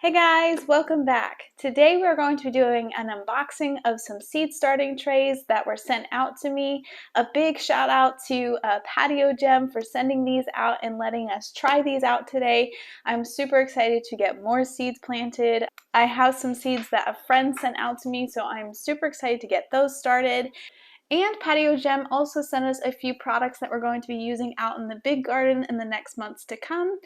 Hey guys, welcome back. Today we're going to be doing an unboxing of some seed starting trays that were sent out to me. A big shout out to PatioGem for sending these out and letting us try these out today. I'm super excited to get more seeds planted. I have some seeds that a friend sent out to me, so I'm super excited to get those started. And PatioGem also sent us a few products that we're going to be using out in the big garden in the next months to come.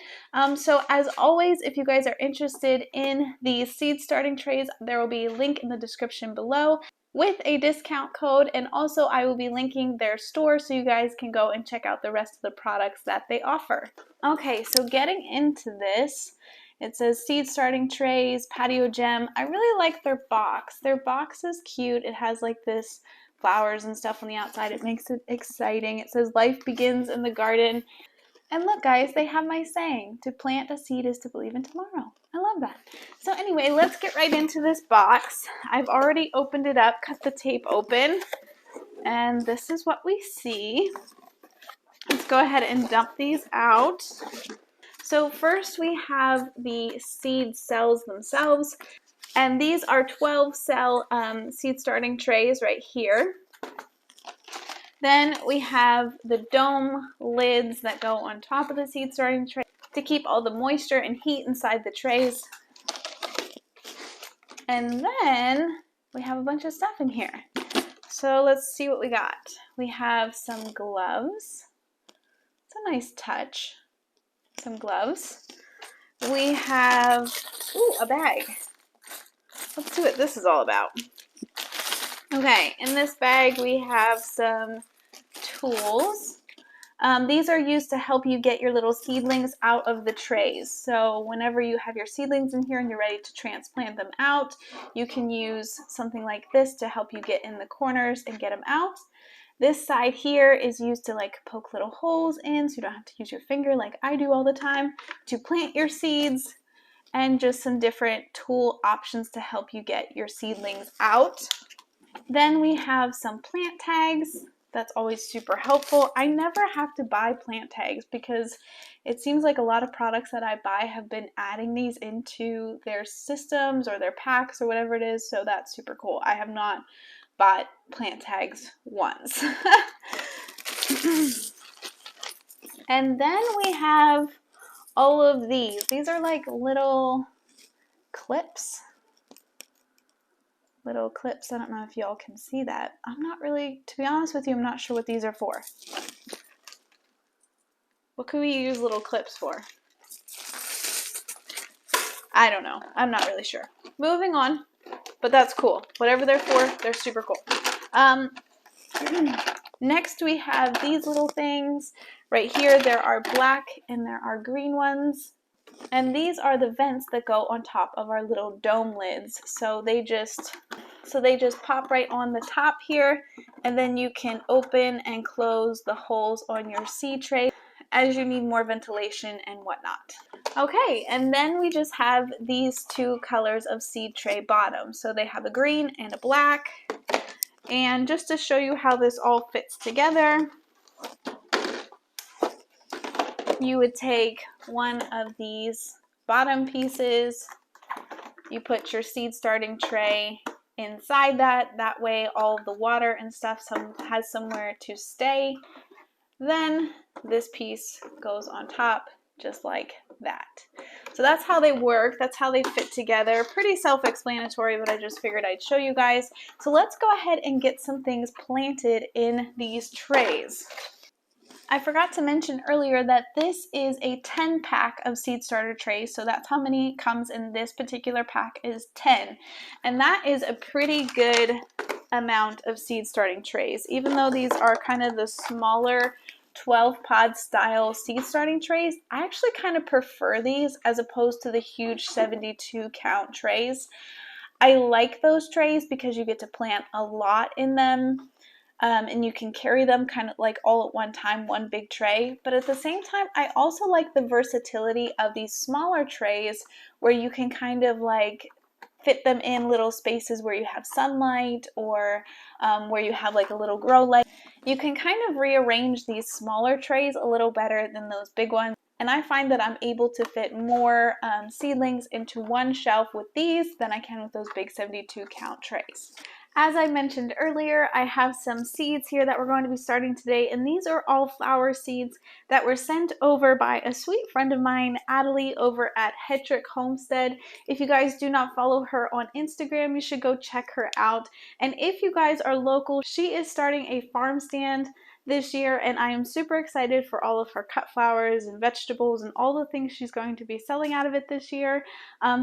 So as always, if you guys are interested in these seed starting trays, there will be a link in the description below with a discount code, and also I will be linking their store so you guys can go and check out the rest of the products that they offer. Okay, so getting into this, it says seed starting trays, PatioGem. I really like their box. Their box is cute. It has like this flowers and stuff on the outside. It makes it exciting. It says life begins in the garden. And look guys, they have my saying, to plant a seed is to believe in tomorrow. I love that. So anyway, let's get right into this box. I've already opened it up, cut the tape open, and this is what we see. Let's go ahead and dump these out. So first we have the seed cells themselves. And these are 12 cell seed starting trays right here. Then we have the dome lids that go on top of the seed starting tray to keep all the moisture and heat inside the trays. And then we have a bunch of stuff in here. So let's see what we got. We have some gloves. It's a nice touch. Some gloves. We have, a bag. Let's see what this is all about. Okay, in this bag we have some tools. These are used to help you get your little seedlings out of the trays. So whenever you have your seedlings in here and you're ready to transplant them out, you can use something like this to help you get in the corners and get them out. This side here is used to like poke little holes in so you don't have to use your finger like I do all the time to plant your seeds. And just some different tool options to help you get your seedlings out. Then we have some plant tags. That's always super helpful. I never have to buy plant tags because it seems like a lot of products that I buy have been adding these into their systems or their packs or whatever it is, so that's super cool. I have not bought plant tags once. And then we have all of these. These are like little clips. I don't know if y'all can see that. I'm not really, to be honest with you, I'm not sure what these are for. What could we use little clips for? I don't know. I'm not really sure. Moving on, but that's cool. Whatever they're for, they're super cool. Next we have these little things. Right here there are black and there are green ones. And these are the vents that go on top of our little dome lids. So they just pop right on the top here, and then you can open and close the holes on your seed tray as you need more ventilation and whatnot. Okay, and then we just have these two colors of seed tray bottom. So they have a green and a black. And just to show you how this all fits together, you would take one of these bottom pieces, you put your seed starting tray inside that way all the water and stuff has somewhere to stay. Then this piece goes on top just like that. So that's how they work, that's how they fit together. Pretty self-explanatory, but I just figured I'd show you guys. So let's go ahead and get some things planted in these trays. I forgot to mention earlier that this is a 10 pack of seed starter trays, so that's how many comes in this particular pack is 10. And that is a pretty good amount of seed starting trays. Even though these are kind of the smaller 12 pod style seed starting trays, I actually kind of prefer these as opposed to the huge 72 count trays. I like those trays because you get to plant a lot in them. And you can carry them kind of like all at one time, one big tray. But at the same time, I also like the versatility of these smaller trays where you can kind of like fit them in little spaces where you have sunlight or where you have like a little grow light. You can kind of rearrange these smaller trays a little better than those big ones. And I find that I'm able to fit more seedlings into one shelf with these than I can with those big 72 count trays. As I mentioned earlier, I have some seeds here that we're going to be starting today, and these are all flower seeds that were sent over by a sweet friend of mine, Adelie, over at Hedrick Homestead. If you guys do not follow her on Instagram, you should go check her out. And if you guys are local, she is starting a farm stand this year, and I am super excited for all of her cut flowers and vegetables and all the things she's going to be selling out of it this year.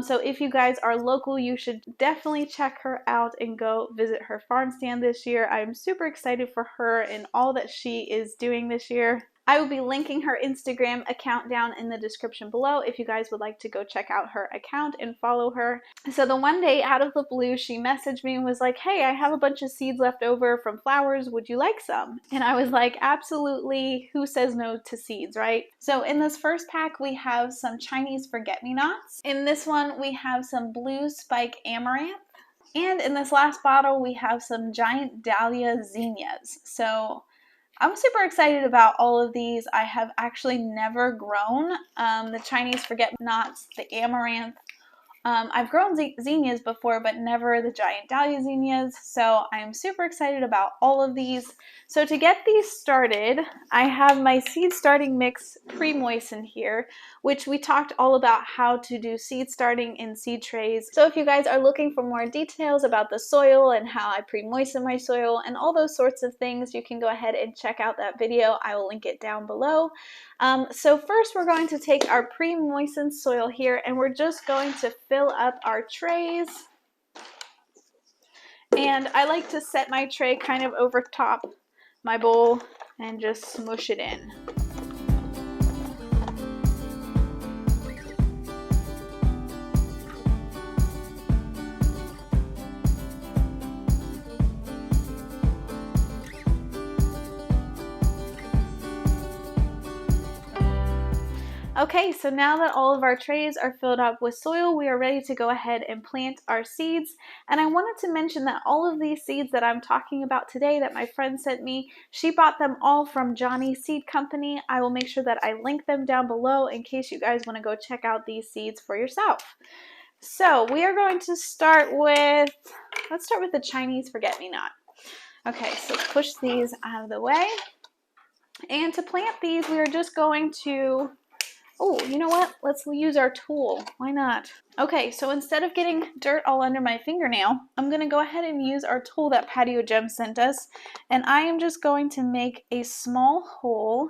So if you guys are local, you should definitely check her out and go visit her farm stand this year. I'm super excited for her and all that she is doing this year. I will be linking her Instagram account down in the description below if you guys would like to go check out her account and follow her. So the one day out of the blue, she messaged me and was like, hey, I have a bunch of seeds left over from flowers. Would you like some? And I was like, absolutely. Who says no to seeds, right? So in this first pack, we have some Chinese forget-me-nots. In this one, we have some blue spike amaranth. And in this last bottle, we have some giant dahlia zinnias. So I'm super excited about all of these. I have actually never grown the Chinese forget-me-nots, the amaranth. I've grown zinnias before, but never the giant dahlia zinnias, so I'm super excited about all of these. So to get these started, I have my seed starting mix pre-moistened here, which we talked all about how to do seed starting in seed trays. So if you guys are looking for more details about the soil and how I pre-moisten my soil and all those sorts of things, you can go ahead and check out that video. I will link it down below. So first we're going to take our pre-moistened soil here and we're just going to fill up our trays. And I like to set my tray kind of over top my bowl and just smush it in. Okay, so now that all of our trays are filled up with soil, we are ready to go ahead and plant our seeds. And I wanted to mention that all of these seeds that I'm talking about today that my friend sent me, she bought them all from Johnny's Seed Company. I will make sure that I link them down below in case you guys want to go check out these seeds for yourself. So we are going to start with, let's start with the Chinese forget-me-not. Okay, so push these out of the way. And to plant these, we are just going to, oh, you know what? Let's use our tool. Why not? Okay, so instead of getting dirt all under my fingernail, I'm going to go ahead and use our tool that PatioGem sent us. And I am just going to make a small hole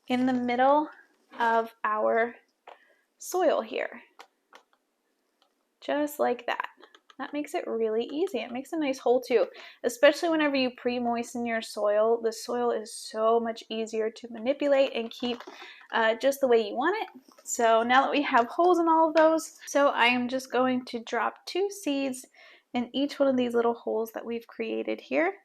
in the middle of our soil here. Just like that. That makes it really easy. It makes a nice hole too, especially whenever you pre-moisten your soil. The soil is so much easier to manipulate and keep just the way you want it. So now that we have holes in all of those, so I am just going to drop 2 seeds in each one of these little holes that we've created here.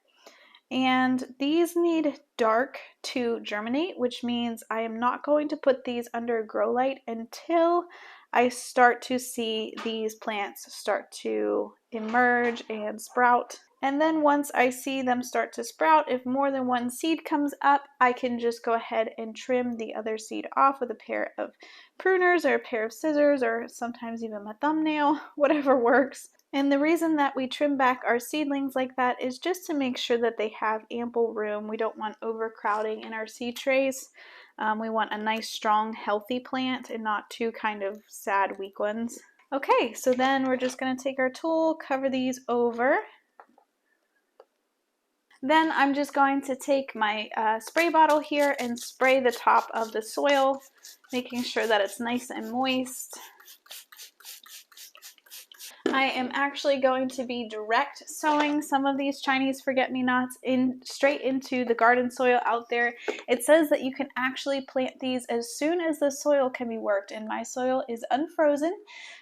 And these need dark to germinate, which means I am not going to put these under grow light until I start to see these plants start to emerge and sprout. And then once I see them start to sprout, if more than one seed comes up, I can just go ahead and trim the other seed off with a pair of pruners or a pair of scissors or sometimes even my thumbnail, whatever works. And the reason that we trim back our seedlings like that is just to make sure that they have ample room. We don't want overcrowding in our seed trays. We want a nice, strong, healthy plant and not 2 kind of sad, weak ones. Okay, so then we're just going to take our tool, cover these over. Then I'm just going to take my spray bottle here and spray the top of the soil, making sure that it's nice and moist. I am actually going to be direct sowing some of these Chinese forget-me-nots straight into the garden soil out there. It says that you can actually plant these as soon as the soil can be worked, and my soil is unfrozen,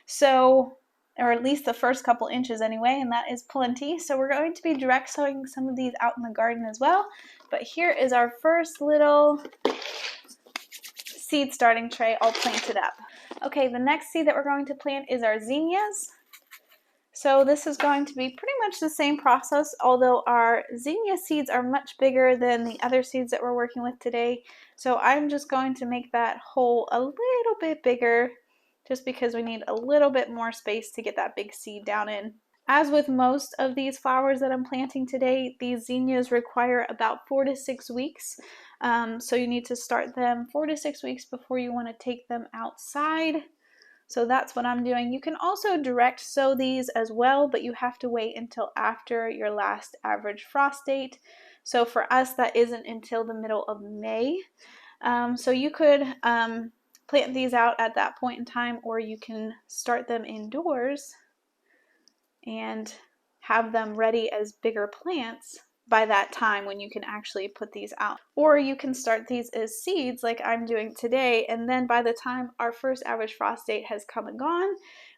so, or at least the first couple inches anyway, and that is plenty. So we're going to be direct sowing some of these out in the garden as well. But here is our first little seed starting tray all planted up. Okay, the next seed that we're going to plant is our zinnias. So this is going to be pretty much the same process, although our zinnia seeds are much bigger than the other seeds that we're working with today. So I'm just going to make that hole a little bit bigger just because we need a little bit more space to get that big seed down in. As with most of these flowers that I'm planting today, these zinnias require about 4 to 6 weeks. So you need to start them 4 to 6 weeks before you want to take them outside. So that's what I'm doing. You can also direct sow these as well, but you have to wait until after your last average frost date. So for us, that isn't until the middle of May. So you could plant these out at that point in time, or you can start them indoors and have them ready as bigger plants by that time when you can actually put these out. Or you can start these as seeds like I'm doing today, and then by the time our first average frost date has come and gone,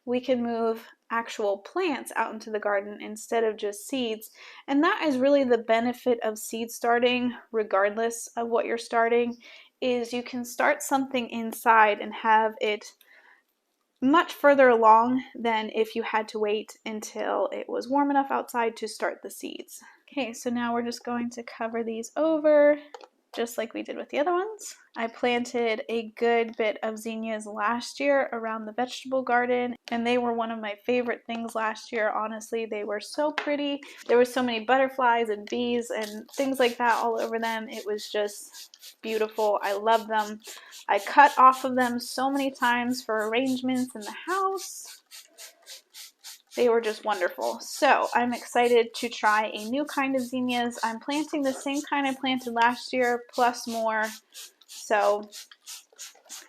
we can move actual plants out into the garden instead of just seeds. And that is really the benefit of seed starting, regardless of what you're starting, is you can start something inside and have it much further along than if you had to wait until it was warm enough outside to start the seeds. Okay, so now we're just going to cover these over just like we did with the other ones. I planted a good bit of zinnias last year around the vegetable garden, and they were one of my favorite things last year. Honestly, they were so pretty. There were so many butterflies and bees and things like that all over them. It was just beautiful. I love them. I cut off of them so many times for arrangements in the house. They were just wonderful. So I'm excited to try a new kind of zinnias. I'm planting the same kind I planted last year, plus more. So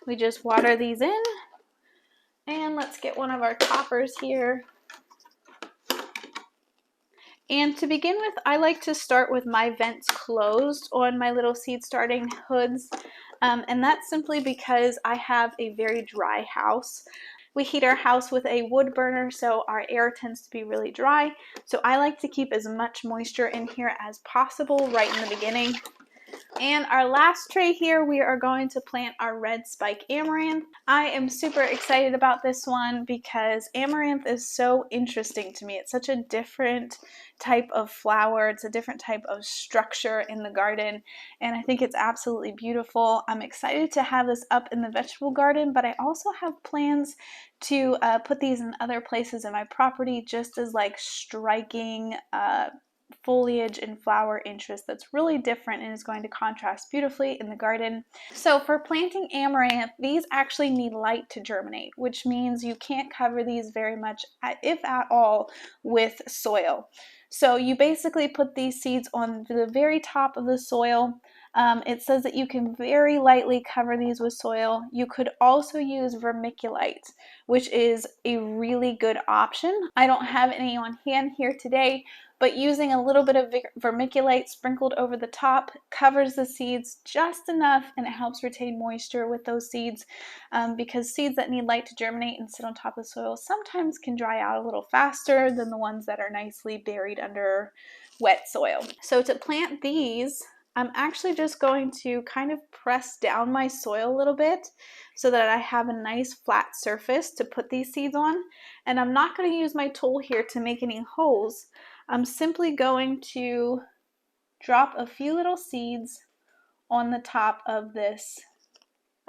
we just water these in. And let's get one of our toppers here. And to begin with, I like to start with my vents closed on my little seed starting hoods. And that's simply because I have a very dry house. We heat our house with a wood burner, so our air tends to be really dry. So I like to keep as much moisture in here as possible right in the beginning. And our last tray here, we are going to plant our red spike amaranth. I am super excited about this one because amaranth is so interesting to me. It's such a different type of flower. It's a different type of structure in the garden, and I think it's absolutely beautiful. I'm excited to have this up in the vegetable garden, but I also have plans to put these in other places in my property just as like striking foliage and flower interest that's really different and is going to contrast beautifully in the garden. So for planting amaranth, these actually need light to germinate, which means you can't cover these very much, if at all, with soil. So you basically put these seeds on the very top of the soil. It says that you can very lightly cover these with soil. You could also use vermiculite, which is a really good option. I don't have any on hand here today, but using a little bit of vermiculite sprinkled over the top covers the seeds just enough, and it helps retain moisture with those seeds because seeds that need light to germinate and sit on top of the soil sometimes can dry out a little faster than the ones that are nicely buried under wet soil. So to plant these, I'm actually just going to kind of press down my soil a little bit so that I have a nice flat surface to put these seeds on. And I'm not going to use my tool here to make any holes. I'm simply going to drop a few little seeds on the top of this,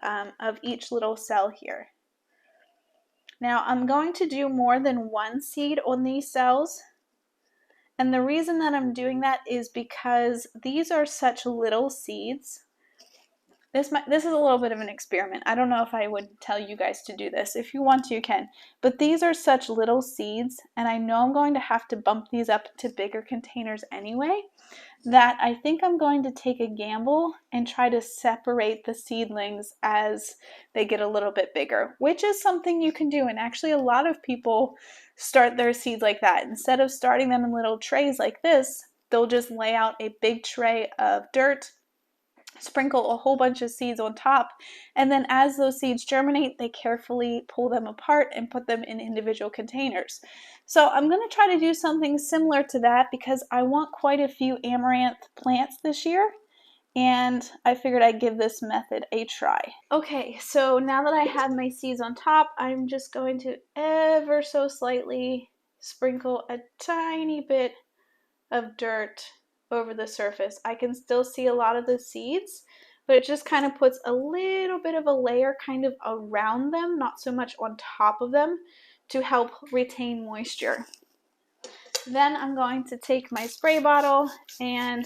of each little cell here. Now I'm going to do more than one seed on these cells. And the reason that I'm doing that is because these are such little seeds. This is a little bit of an experiment. I don't know if I would tell you guys to do this. If you want to, you can. But these are such little seeds, and I know I'm going to have to bump these up to bigger containers anyway, that I think I'm going to take a gamble and try to separate the seedlings as they get a little bit bigger, which is something you can do. And actually a lot of people start their seeds like that. Instead of starting them in little trays like this, they'll just lay out a big tray of dirt, sprinkle a whole bunch of seeds on top, and then as those seeds germinate, they carefully pull them apart and put them in individual containers. So I'm going to try to do something similar to that because I want quite a few amaranth plants this year, and I figured I'd give this method a try. Okay, so now that I have my seeds on top, I'm just going to ever so slightly sprinkle a tiny bit of dirt over the surface. I can still see a lot of the seeds, but it just kind of puts a little bit of a layer kind of around them, not so much on top of them, to help retain moisture. Then I'm going to take my spray bottle and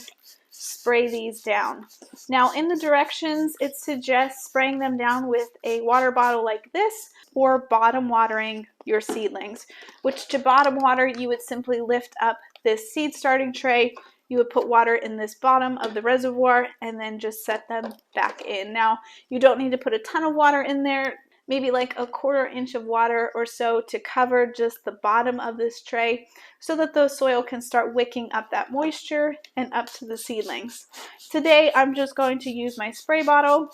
spray these down. Now in the directions, it suggests spraying them down with a water bottle like this, or bottom watering your seedlings, which to bottom water, you would simply lift up this seed starting tray, you would put water in this bottom of the reservoir, and then just set them back in. Now, you don't need to put a ton of water in there, maybe like a 1/4 inch of water or so to cover just the bottom of this tray so that the soil can start wicking up that moisture and up to the seedlings. Today, I'm just going to use my spray bottle.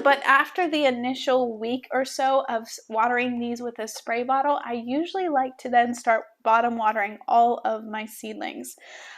But after the initial week or so of watering these with a spray bottle, I usually like to then start bottom watering all of my seedlings.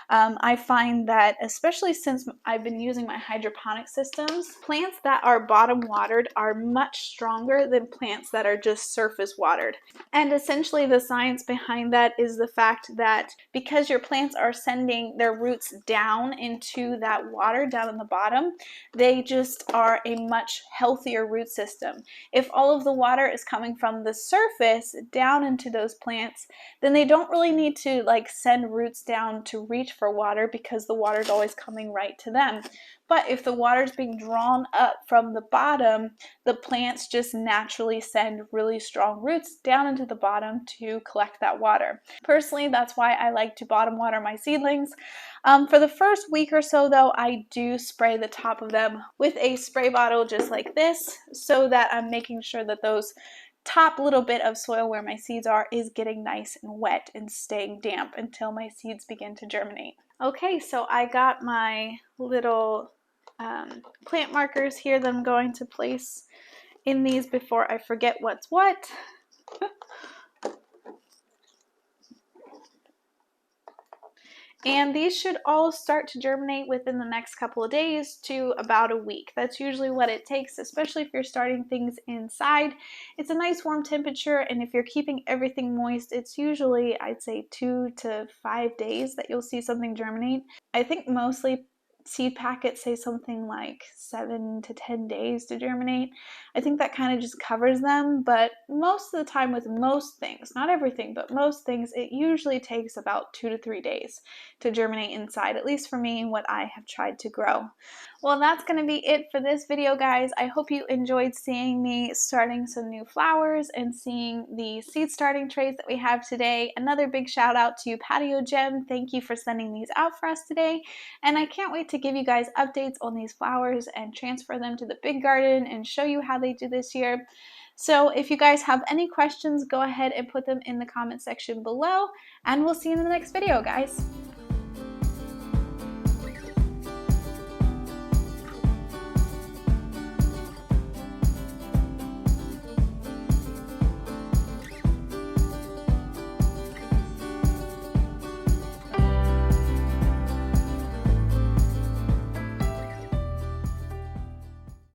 I find that, especially since I've been using my hydroponic systems, plants that are bottom watered are much stronger than plants that are just surface watered. And essentially the science behind that is the fact that because your plants are sending their roots down into that water down in the bottom, they just are a much healthier root system. If all of the water is coming from the surface down into those plants, then they don't really need to send roots down to reach for water because the water is always coming right to them. But if the water is being drawn up from the bottom, the plants just naturally send really strong roots down into the bottom to collect that water. Personally, that's why I like to bottom water my seedlings. For the first week or so though, I do spray the top of them with a spray bottle just like this, so that I'm making sure that those top little bit of soil where my seeds are is getting nice and wet and staying damp until my seeds begin to germinate. Okay, so I got my little plant markers here that I'm going to place in these before I forget what's what. And these should all start to germinate within the next couple of days to about a week. That's usually what it takes, especially if you're starting things inside. It's a nice warm temperature, and if you're keeping everything moist, it's usually, I'd say, 2 to 5 days that you'll see something germinate. I think mostly seed packets say something like 7 to 10 days to germinate. I think that kind of just covers them, but most of the time with most things, not everything, but most things, it usually takes about 2 to 3 days to germinate inside, at least for me and what I have tried to grow. Well, that's going to be it for this video, guys. I hope you enjoyed seeing me starting some new flowers and seeing the seed starting trays that we have today. Another big shout out to PatioGem. Thank you for sending these out for us today. And I can't wait to give you guys updates on these flowers and transfer them to the big garden and show you how they do this year. So if you guys have any questions, go ahead and put them in the comment section below, and we'll see you in the next video, guys.